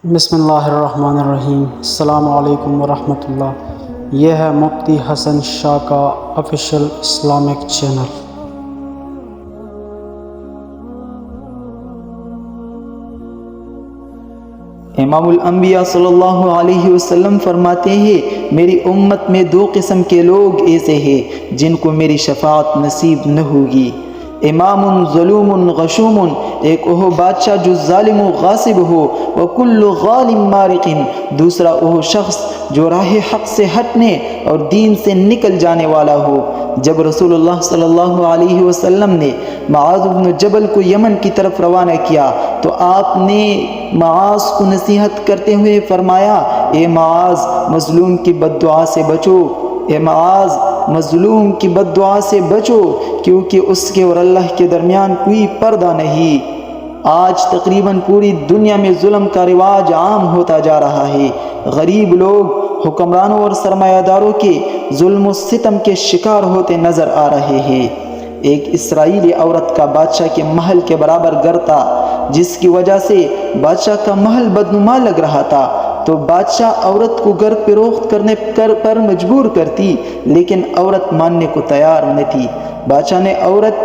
بسم اللہ الرحمن الرحیم۔ السلام علیکم ورحمۃ اللہ۔ یہ ہے مفتی حسن شاہ کا آفیشیل اسلامک چینل۔ امام الانبیاء صلی اللہ علیہ وسلم فرماتے ہیں، میری امت میں دو قسم کے لوگ ایسے ہیں جن کو میری شفاعت نصیب نہ ہوگی۔ امام ظلوم غشوم، ایک وہ بادشاہ جو ظالم و غاصب ہو، وکل غالم مارق، دوسرا وہ شخص جو راہ حق سے ہٹنے اور دین سے نکل جانے والا ہو۔ جب رسول اللہ صلی اللہ علیہ وسلم نے معاذ بن جبل کو یمن کی طرف روانہ کیا تو آپ نے معاذ کو نصیحت کرتے ہوئے فرمایا، اے معاذ، مظلوم کی بد دعا سے بچو، اے معاذ، مظلوم کی بد دعا سے بچو، کیونکہ اس کے اور اللہ کے درمیان کوئی پردہ نہیں۔ آج تقریباً پوری دنیا میں ظلم کا رواج عام ہوتا جا رہا ہے۔ غریب لوگ حکمرانوں اور سرمایہ داروں کے ظلم و ستم کے شکار ہوتے نظر آ رہے ہیں۔ ایک اسرائیلی عورت کا بادشاہ کے محل کے برابر گھر تھا، جس کی وجہ سے بادشاہ کا محل بدنما لگ رہا تھا، تو بادشاہ عورت کو گھر فروخت کرنے پر مجبور کرتی، لیکن عورت ماننے کو تیار نہ تھی۔ بادشاہ نے عورت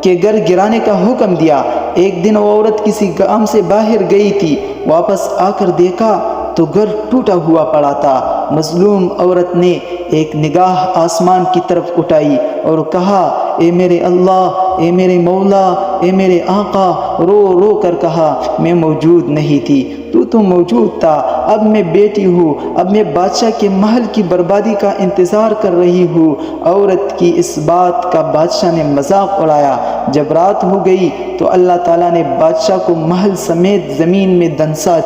کے گھر گرانے کا حکم دیا۔ ایک دن وہ عورت کسی کام سے باہر گئی تھی، واپس آ کر دیکھا تو گھر ٹوٹا ہوا پڑا تھا۔ مظلوم عورت نے ایک نگاہ آسمان کی طرف اٹھائی اور کہا، اے میرے اللہ، اے میرے مولا، اے میرے آقا، رو رو کر کہا، میں موجود نہیں تھی، تو موجود تھا۔ اب میں بیٹی ہوں، اب میں بادشاہ کے محل کی بربادی کا انتظار کر رہی ہوں۔ عورت کی اس بات کا بادشاہ نے مذاق اڑایا۔ جب رات ہو گئی تو اللہ تعالیٰ نے بادشاہ کو محل سمیت زمین میں دنسا۔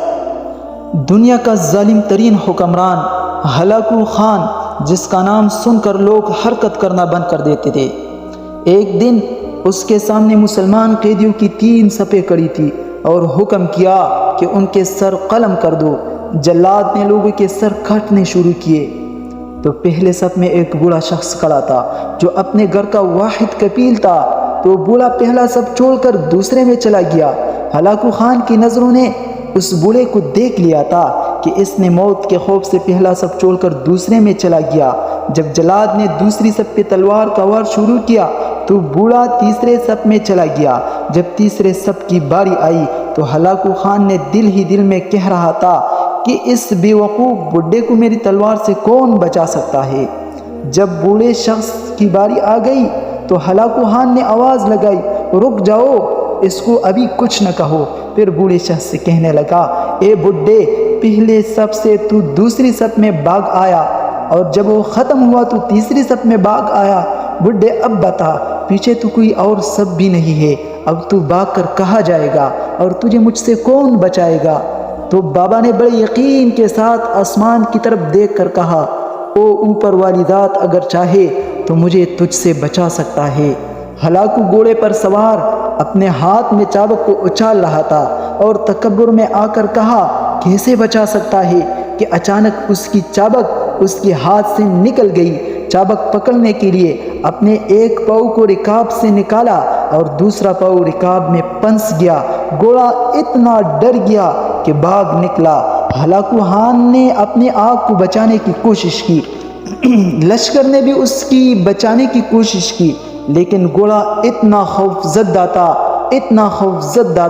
دنیا کا ظالم ترین حکمران ہلاکو خان، جس کا نام سن کر لوگ حرکت کرنا بند کر دیتے تھے، ایک دن اس کے سامنے مسلمان قیدیوں کی 3 صفیں کھڑی تھی اور حکم کیا کہ ان کے سر قلم کر دو۔ جلاد نے لوگوں کے سر کاٹنے شروع کیے تو پہلے صف میں ایک بوڑھا شخص کھڑا تھا جو اپنے گھر کا واحد کفیل تھا، تو بوڑھا پہلا صف چھوڑ کر دوسرے میں چلا گیا۔ ہلاکو خان کی نظروں نے اس بوڑھے کو دیکھ لیا تھا کہ اس نے موت کے خوف سے پہلا صف چھوڑ کر دوسرے میں چلا گیا۔ جب جلاد نے دوسری صف پہ تلوار کا وار شروع کیا تو بوڑھا تیسرے صف میں چلا گیا۔ جب تیسرے صف کی باری آئی تو ہلاکو خان نے دل ہی دل میں کہہ رہا تھا کہ اس بے وقوف بڈھے کو میری تلوار سے کون بچا سکتا ہے۔ جب بوڑھے شخص کی باری آ گئی تو ہلاکو خان نے آواز لگائی، رک جاؤ، اس کو ابھی کچھ نہ کہو۔ پھر بوڑھے شخص سے کہنے لگا، اے بڈھے، پہلے صف سے تو دوسری صف میں بھاگ آیا اور جب وہ ختم ہوا تو تیسری صف میں بھاگ آیا۔ بڈھے، اب بتا، پیچھے تو کوئی اور صف بھی نہیں ہے، اب تو بھاگ کر کہاں جائے گا اور تجھے مجھ سے کون بچائے گا؟ تو بابا نے بڑے یقین کے ساتھ آسمان کی طرف دیکھ کر کہا، او اوپر والی ذات اگر چاہے تو مجھے تجھ سے بچا سکتا ہے۔ ہلاکو گھوڑے پر سوار اپنے ہاتھ میں چابک کو اچھال رہا تھا اور تکبر میں آ کر کہا، کیسے بچا سکتا ہے کہ اچانک اس کی چابک اس کے ہاتھ سے نکل گئی۔ چابک پکڑنے کے لیے اپنے ایک پاؤں کو رکاب سے نکالا اور دوسرا پاؤں رکاب میں پھنس گیا۔ گھوڑا اتنا ڈر گیا کہ بھاگ نکلا۔ ہلاکو خان نے اپنے آپ کو بچانے کی کوشش کی، لشکر نے بھی اس کی بچانے کی کوشش کی، لیکن گھوڑا اتنا خوف زدہ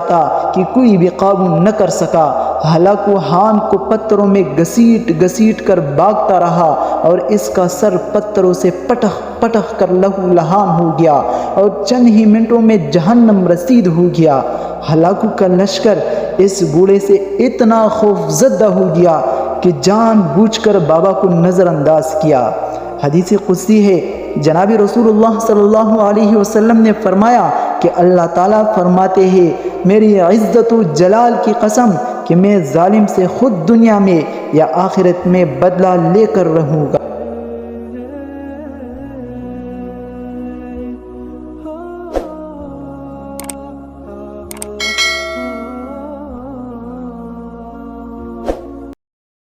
تھا کہ کوئی بھی قابو نہ کر سکا۔ ہلاکو خان کو پتھروں میں گھسیٹ کر بھاگتا رہا اور اس کا سر پتھروں سے پٹخ کر لہو لہان ہو گیا اور چند ہی منٹوں میں جہنم رسید ہو گیا۔ ہلاکو کا لشکر اس بوڑھے سے اتنا خوف زدہ ہو گیا کہ جان بوجھ کر بابا کو نظر انداز کیا۔ حدیث قدسی ہے، جناب رسول اللہ صلی اللہ علیہ وسلم نے فرمایا کہ اللہ تعالیٰ فرماتے ہیں، میری عزت و جلال کی قسم کہ میں ظالم سے خود دنیا میں یا آخرت میں بدلہ لے کر رہوں گا۔